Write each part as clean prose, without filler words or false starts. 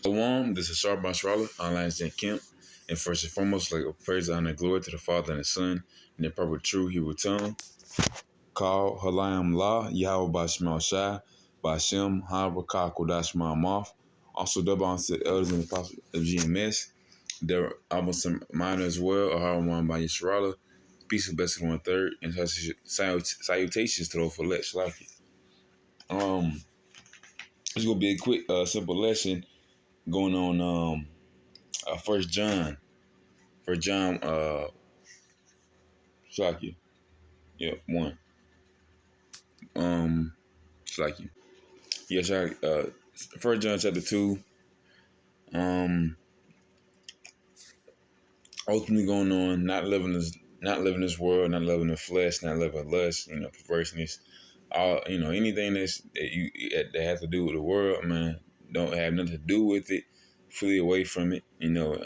Shalom, this is Sharp Charlotte, online Zen Kemp. And first and foremost, like praise, honor, and glory to the Father and the Son, in the proper true Hebrew tongue. Call Halayim La, Yahweh Bashmal Shai, Bashem, Habakah, Kodash Ma'amoth. Also, double on to the elders and the apostles of GMS. There are almost some minor as well, Aharon by Yisrael. Peace and blessing 1/3, and salutations to those for let Shalaki. It's gonna be a quick, simple lesson going on. First John. For John, Shalaki. Yeah, one. Shalaki. Yeah, Shalaki. First John chapter 2. Um, Ultimately going on, not living this world, not loving the flesh, not loving lust, perverseness, all anything that has to do with the world, man, don't have nothing to do with it. Fully away from it,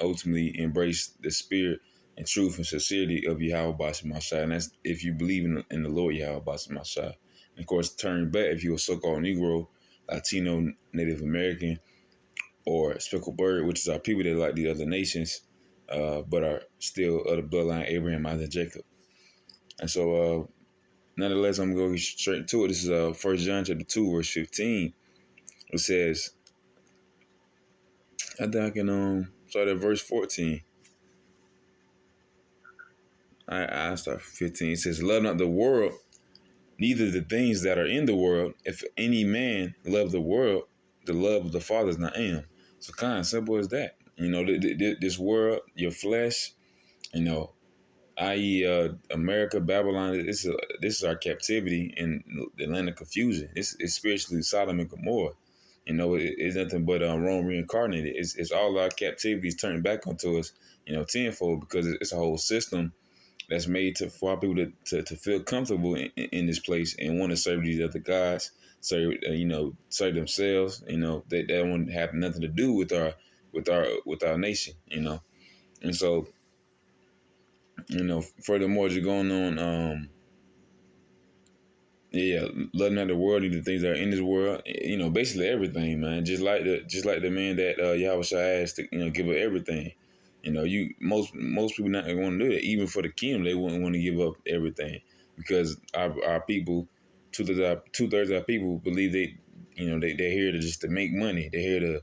ultimately embrace the spirit and truth and sincerity of Yahweh Bashim Mashai. And that's if you believe in the Lord Yahweh Bashim Mashai. And of course, turn back if you're a so-called Negro, Latino, Native American, or speckled bird, which is our people that like the other nations, but are still of the bloodline Abraham, Isaac, Jacob. And so, nonetheless, I'm going to go straight to it. This is 1 John chapter 2, verse 15. It says, I think I can start at verse 14. I start from 15. It says, love not the world, neither the things that are in the world. If any man love the world, the love of the Father is not in him. So kind of simple as that. This world, your flesh, i.e., America, Babylon. This is our captivity in the land of confusion. It's spiritually Sodom and Gomorrah. It's nothing but Rome reincarnated. It's all our captivities turned back onto us, tenfold, because it's a whole system that's made for our people to feel comfortable in this place and want to serve these other gods, serve themselves. They don't have nothing to do with our nation. And so furthermore, just going on, loving not the world, the things that are in this world, basically everything, man. Just like the man that Yahweh Shai asked to, give up everything. Most people not going to do that. Even for the kingdom, they wouldn't want to give up everything because our people, two-thirds of our people believe they're here to make money. They're here to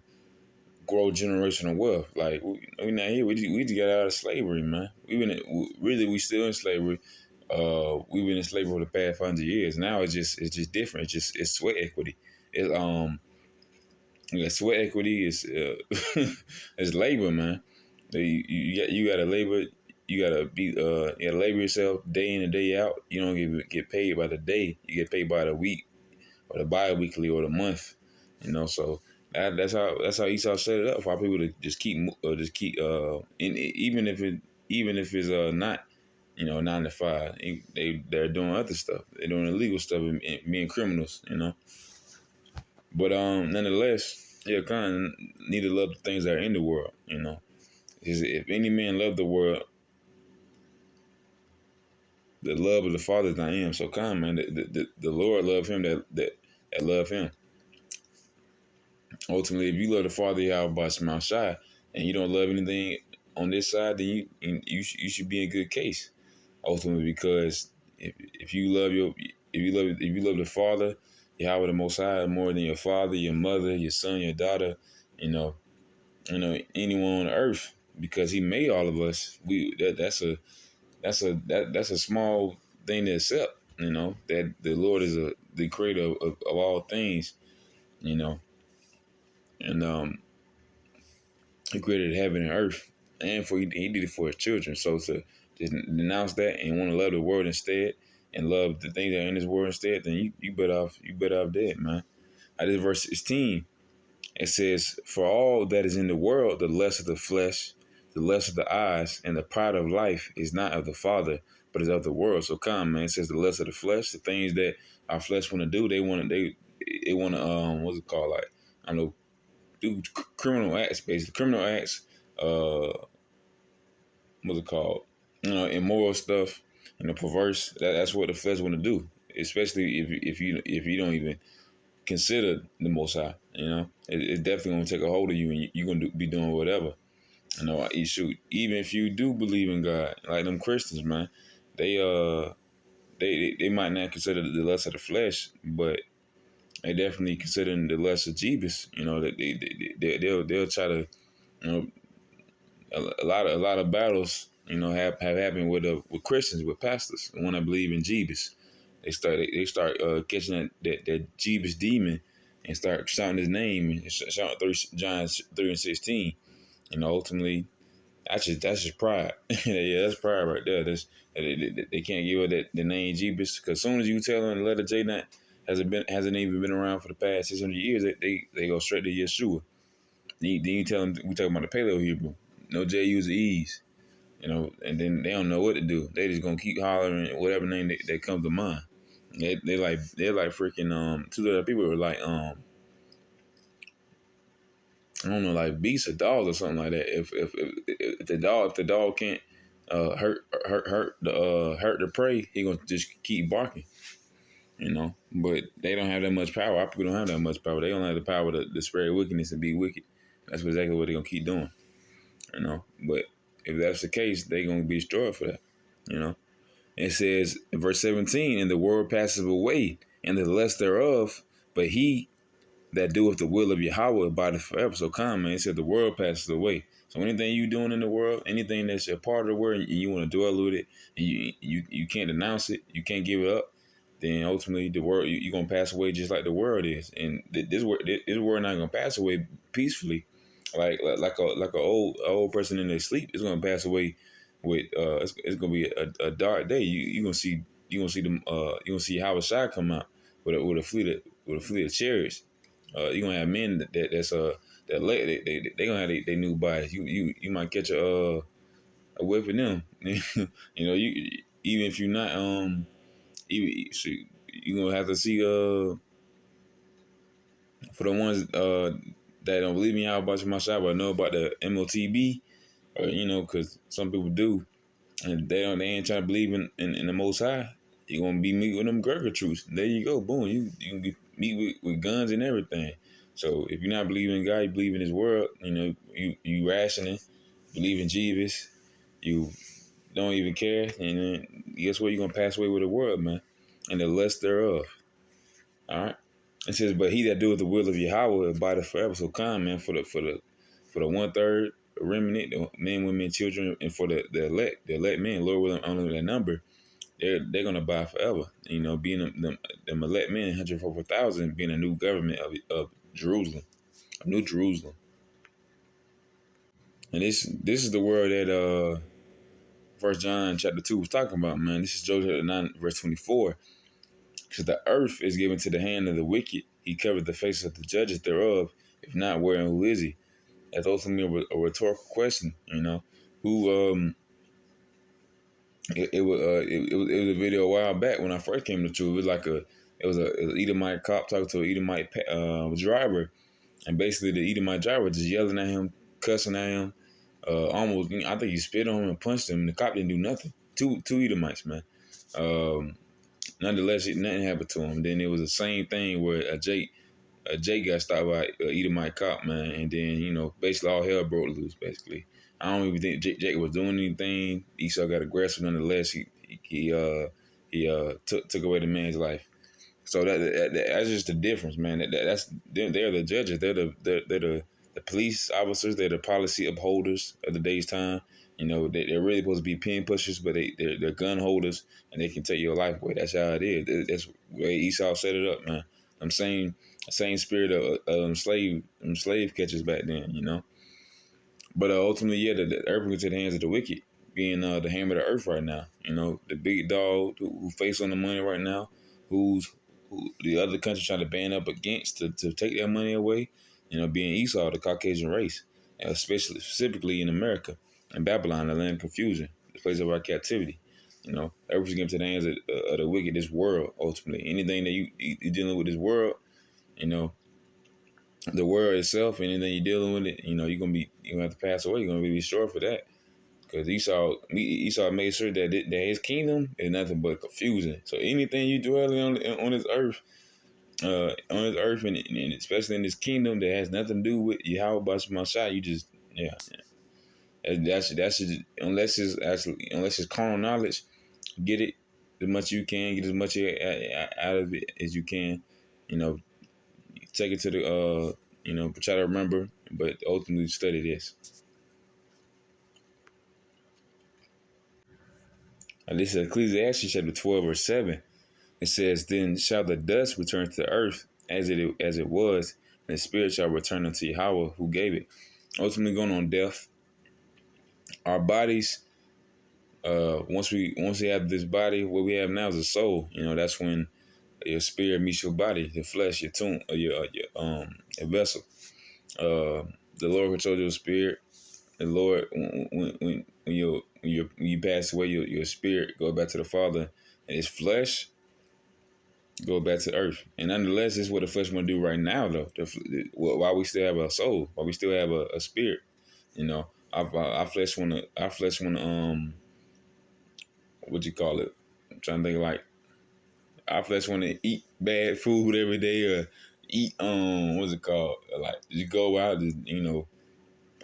grow generational wealth. Like we're not here. We just got out of slavery, man. We still in slavery. We've been in slavery for the past 100 years. Now it's just different. It's sweat equity. Sweat equity is it's labor, man. You gotta labor. You gotta you gotta labor yourself day in and day out. You don't get paid by the day. You get paid by the week or the bi-weekly or the month. So that's how Esau set it up for our people to even if it's not 9 to 5. They're doing other stuff. They're doing illegal stuff and being criminals. But nonetheless, kind of need to love the things that are in the world. Is if any man love the world, the love of the Father is not in him. So kind of, man, the Lord love him that love him. Ultimately, if you love the Father Yahweh by Shema Shai and you don't love anything on this side, then you should be in good case. Ultimately, because if you love the Father Yahweh the Most High more than your father, your mother, your son, your daughter, anyone on earth, because He made all of us. That's a small thing to accept. That the Lord is the creator of all things. And He created heaven and earth, and he did it for His children. So to denounce that and want to love the world instead, and love the things that are in this world instead, then you better off dead, man. This verse 16, it says, "For all that is in the world, the lust of the flesh, the lust of the eyes, and the pride of life is not of the Father, but is of the world." So come, man. It says the lust of the flesh, the things that our flesh want to do. They want to what's it called? Like, I don't know, do criminal acts, basically. Criminal acts, what's it called? Immoral stuff, perverse. That's what the flesh want to do. Especially if you don't even consider the Most High. It's definitely gonna take a hold of you, and you're gonna be doing whatever. Shoot, even if you do believe in God, like them Christians, man, they they might not consider the lust of the flesh, but they definitely consider the lust of Jeebus. That they'll try to, you know, a lot of battles, have happened with Christians, with pastors, the one that believe in Jeebus. They start catching that Jeebus demon and start shouting his name and shouting John 3:16. Ultimately, that's just pride. Yeah, that's pride right there. They can't give her the name Jeebus, because as soon as you tell them the letter J not hasn't even been around for the past 600 years, they go straight to Yeshua. Then you tell them we talking about the Paleo Hebrew, no J use E's, and then they don't know what to do. They just gonna keep hollering whatever name that comes to mind. They're like freaking two other people were like I don't know, like beasts or dogs or something like that. If the dog can't hurt the prey, he gonna just keep barking. But they don't have that much power. Our people don't have that much power. They don't have the power to spread wickedness and be wicked. That's exactly what they're gonna keep doing. But if that's the case, they're gonna be destroyed for that. It says in verse 17, and the world passes away, and the lust thereof, but he that doeth the will of Yahweh abideth forever. So come, man. It said the world passes away. So anything you doing in the world, anything that's a part of the world, and you want to dwell with it, and you can't denounce it, you can't give it up, then ultimately the world you're gonna pass away just like the world is. And this world not gonna pass away peacefully, like a old person in their sleep. It's gonna pass away with it's gonna be a dark day. You gonna see them you gonna see Howard Shai come out with a fleet of chariots. You're gonna have men they gonna have they new bodies. You might catch a whip in them. You even if you're not even you gonna have to see for the ones that don't believe me out about my shop, but know about the MOTB, because some people do, and they ain't trying to believe in the Most High. You're gonna be meet with them Gurkha troops. There you go, boom. You can meet with guns and everything. So if you're not believing in God, you believe in His word. You rationing, believe in Jesus. You don't even care, and then guess what? You're gonna pass away with the world, man, and the lust thereof. All right. It says, but he that doeth the will of Yahweh abideth forever. So come, man, for the 1/3 remnant, the men, women, children, and for the elect men, Lord willing, only that number, they're gonna abide forever. Being them elect men, 144,000, being a new government of Jerusalem, a new Jerusalem. And this is the word that First John chapter 2 was talking about, man. This is Job chapter 9 verse 24. Because the earth is given to the hand of the wicked. He covered the faces of the judges thereof. If not, where and who is he? That's ultimately a rhetorical question. Who it was a video a while back when I first came to truth. It was an Edomite cop talking to an Edomite driver, and basically the Edomite driver just yelling at him, cussing at him, almost. I think he spit on him and punched him. And the cop didn't do nothing. Two Edomites, man. Nonetheless, nothing happened to him. Then it was the same thing where Jake got stopped by Edomite cop, man, and then basically all hell broke loose. Basically, I don't even think Jake was doing anything. Esau got aggressive. Nonetheless, he took away the man's life. So that's just the difference, man. They're the judges. They're the police officers. They're the policy upholders of the day's time. They're really supposed to be pin pushers, but they're gun holders, and they can take your life away. That's how it is. That's the way Esau set it up, man. I'm saying same spirit of slave catchers back then. But ultimately, yeah, the earth is in the hands of the wicked, being the hammer of the earth right now. The big dog who face on the money right now, who the other country trying to ban up against to take their money away. Being Esau, the Caucasian race, especially specifically in America and Babylon, the land of confusion, the place of our captivity. Earth is given to the hands of the wicked. This world, ultimately, anything that you dealing with this world, the world itself, anything you're dealing with it, you're gonna have to pass away. You're gonna be destroyed for that. Because Esau made sure that his kingdom is nothing but confusion. So anything you dwell on this earth, on this earth, and especially in this kingdom that has nothing to do with Yahweh Bashar. You just, yeah, that's just, unless it's carnal knowledge, get it as much as you can, get as much out of it as you can. You know, take it to the try to remember, but ultimately study this. This is Ecclesiastes chapter 12 verse 7. It says, "Then shall the dust return to the earth as it was, and the spirit shall return unto Yahweh who gave it." Ultimately, going on death, our bodies. Once we have this body, what we have now is a soul. That's when your spirit meets your body, your flesh, your tomb, your vessel. The Lord controls your spirit. The Lord, when you pass away, your spirit go back to the Father, and His flesh go back to earth. And nonetheless, this is what the flesh want to do right now, though. While we still have a soul, while we still have a spirit, our flesh want to what you call it? I'm trying to think, like, our flesh want to eat bad food every day, or eat what's it called? Like, you go out, if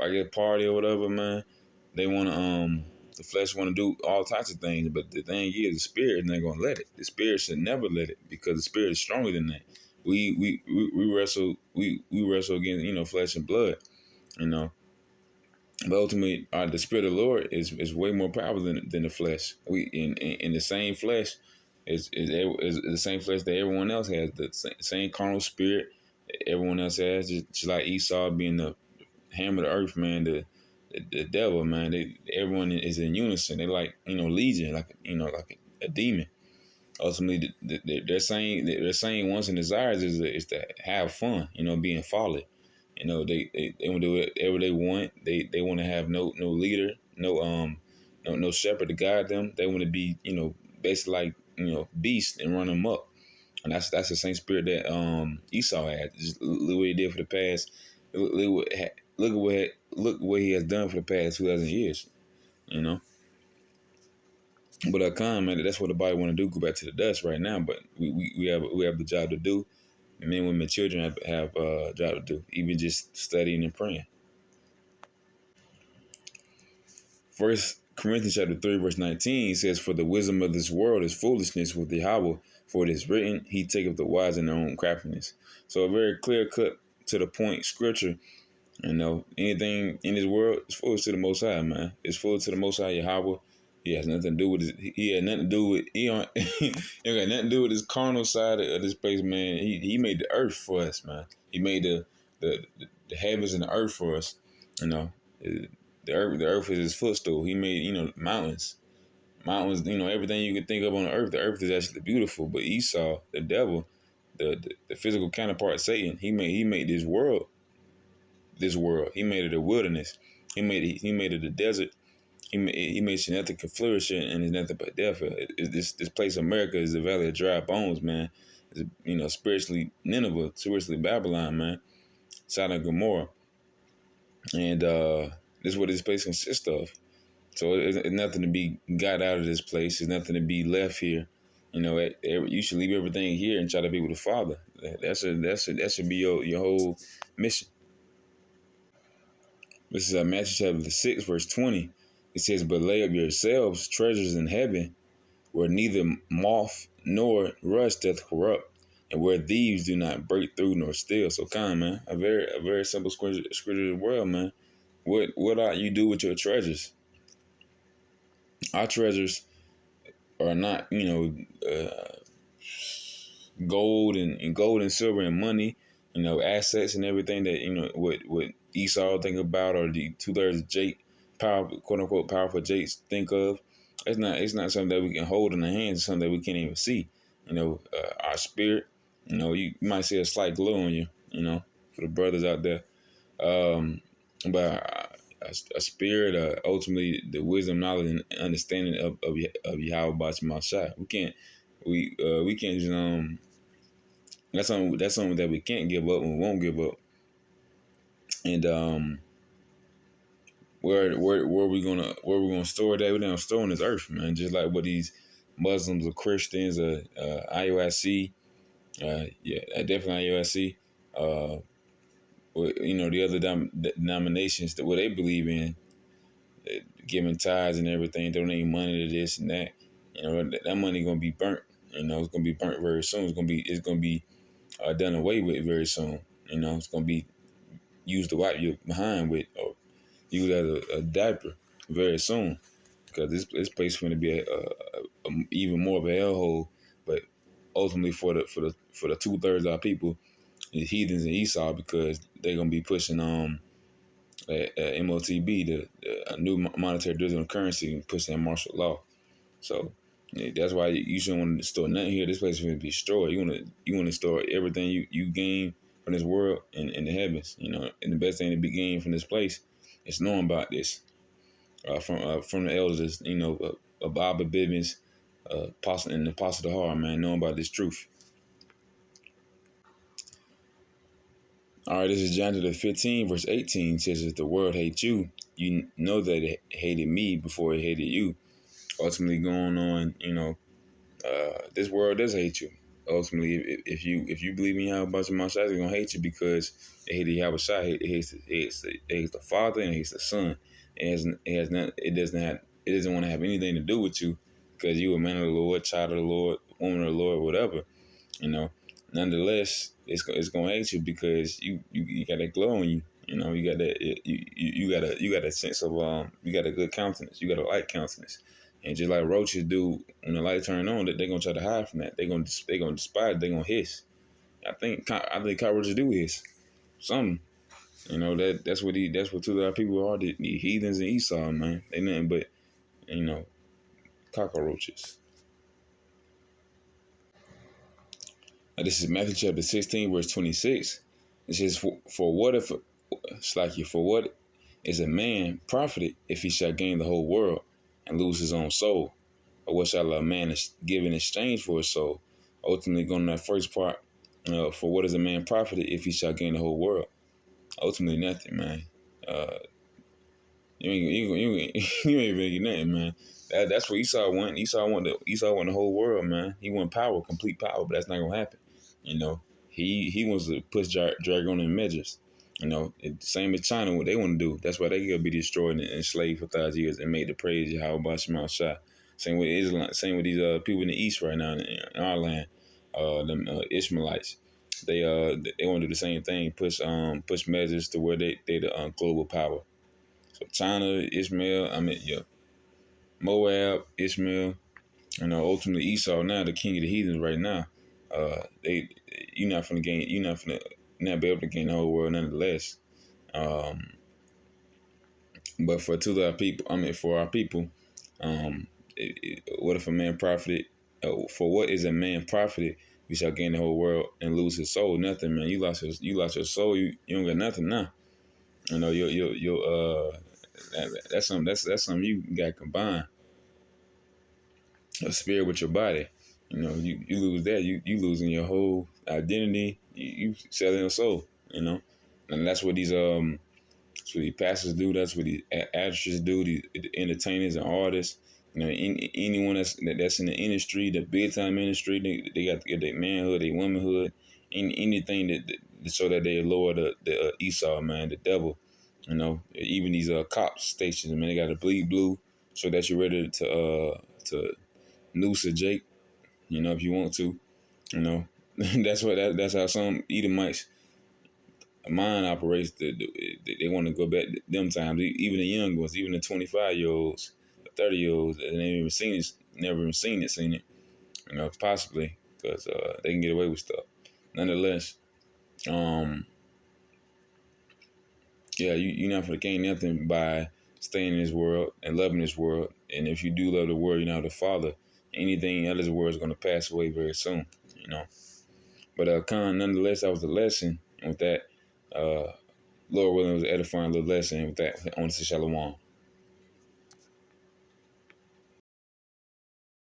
I get a party or whatever, man. They want to the flesh want to do all types of things, but the thing is, the spirit is not going to let it. The spirit should never let it, because the spirit is stronger than that. We wrestle against flesh and blood, you know. But ultimately, the spirit of the Lord is way more powerful than the flesh. We in the same flesh is the same flesh that everyone else has. The same carnal spirit that everyone else has. Just like Esau being the hammer of the earth, man. The devil, man. Everyone is in unison. They like legion, like like a demon. Ultimately, their saying wants and desires is to have fun. Being folly. They want to do whatever they want. They want to have no leader, no shepherd to guide them. They want to be basically like beasts and run them up. And that's the same spirit that Esau had. Just look what he did for the past. Look what he has done for the past 2,000 years. You know. But come, man, that's what the body want to do. Go back to the dust right now. But we have the job to do. Men, women, children have a job to do. Even just studying and praying. First Corinthians chapter 3 verse 19 says, "For the wisdom of this world is foolishness with Yahweh, for it is written, He taketh the wise in their own craftiness." So a very clear cut to the point scripture. Anything in this world is foolish to the Most High, man. It's foolish to the Most High Yahweh. He has nothing to do with he had nothing to do with he got nothing to do with his carnal side of this place, man. He made the earth for us, man. He made the heavens and the earth for us. You know, the earth is his footstool. He made mountains, everything you could think of on the earth. The earth is actually beautiful. But Esau, the devil, the physical counterpart, Satan, he made this world. He made it a wilderness. He made it a desert. He made sure nothing could flourish and it's nothing but death. This place, America, is the valley of dry bones, man. It's, spiritually Nineveh, spiritually Babylon, man. Sodom and Gomorrah, and this is what this place consists of. So it's nothing to be got out of this place. There's nothing to be left here. You should leave everything here and try to be with the Father. That should be your whole mission. This is Matthew chapter 6, verse 20. It says, "But lay up yourselves treasures in heaven, where neither moth nor rust doth corrupt, and where thieves do not break through nor steal." So come, man. A very simple scripture as well, man. What ought you do with your treasures? Our treasures are not, gold and silver and money, assets and everything that what Esau think about, or the 2/3 Jake, quote unquote powerful Jakes think of. It's not something that we can hold in the hands. It's something that we can't even see. Our spirit. You might see a slight glow on you. For the brothers out there. But a spirit, ultimately the wisdom, knowledge, and understanding of Yahweh Bashar Shai. We can't just that's something that we can't give up and we won't give up. And where we gonna store that? We're gonna store on this earth, man. Just like what these Muslims or Christians or IOIC, Yeah, definitely USC. Uh, the other denominations that what they believe in, giving tithes and everything, donating money to this and that. That money gonna be burnt. It's gonna be burnt very soon. It's gonna be done away with very soon. It's gonna be used to wipe your behind with or used as a diaper very soon because this place is going to be even more of a hellhole. But ultimately, for the 2/3 of our people, the heathens and Esau, because they're gonna be pushing MOTB, the new monetary digital currency, and pushing that martial law. So yeah, that's why you shouldn't want to store nothing here. This place is going to be destroyed. You want to store everything you gain from this world in the heavens. And the best thing to be gained from this place is knowing about this from the elders. Baba Bibbins, Apostle and Apostle Dahar, man, knowing about this truth. All right, this is John chapter 15, verse 18 says, if the world hates you, you know that it hated me before it hated you. Ultimately going on, this world does hate you. Ultimately, if you believe in Yahweh Bashar Mashai, they're gonna hate you because they hate Yahweh Shai. It hates the Father and it hates the Son. It doesn't want to have anything to do with you because you a man of the Lord, child of the Lord, woman of the Lord, whatever. You know, nonetheless, it's gonna hate you because you got that glow on you. You got that you got a sense of you got a good countenance. You got a light countenance. And just like roaches do when the light turn on, that they're gonna try to hide from that. They're gonna despise. They're gonna hiss. I think cockroaches do hiss. Something. That's what two of our people are. The heathens and Esau, man. They nothing but you know cockroaches. This is Matthew chapter 16, verse 26. It says, For what if for what is a man profited if he shall gain the whole world and lose his own soul? Or what shall a man give in exchange for his soul? Ultimately, going to that first part, for what is a man profited if he shall gain the whole world? Ultimately, nothing, man. Uh, you ain't you ain't really nothing, man. That's what Esau want. Esau want the whole world, man. He want power, complete power, but that's not gonna happen. You know, he wants to push draconian measures. Same as China, what they want to do. That's why they gotta be destroyed and enslaved for 1,000 years and made to praise Yahweh Shema Shai. Same with Islam. Same with these people in the East right now in our land. Them Ishmaelites. They want to do the same thing. Push measures to where they the global power. So China, Ishmael, Moab, Ishmael, ultimately Esau now the king of the heathens right now. They you're not gonna not be able to gain the whole world nonetheless. Um, but for our people, what if a man profited? For what is a man profited? We shall gain the whole world and lose his soul. Nothing, man. You lost your soul. You don't got nothing now. That's something you got to combine a spirit with your body. You lose that, you losing your whole identity. You selling your soul. And that's what these pastors do. That's what these actors do. The entertainers and artists. Anyone that's in the industry, the big time industry, they got to get their manhood, their womanhood, anything that so that they lower the Esau, man, the devil. Even these cops stations, man, they got to bleed blue so that you're ready to noose a Jake. If you want to. That's how some Edomites mind operates. They want to go back to them times. Even the young ones, even the 25-year-olds, the 30-year-olds, they never even seen it. Possibly because they can get away with stuff. Nonetheless, yeah, you're not going to gain nothing by staying in this world and loving this world. And if you do love the world, you're not the Father. Anything out of this world is going to pass away very soon. But nonetheless, that was the lesson. And with that, Lord willing, it was an edifying little lesson. And with that, I want to say shalom.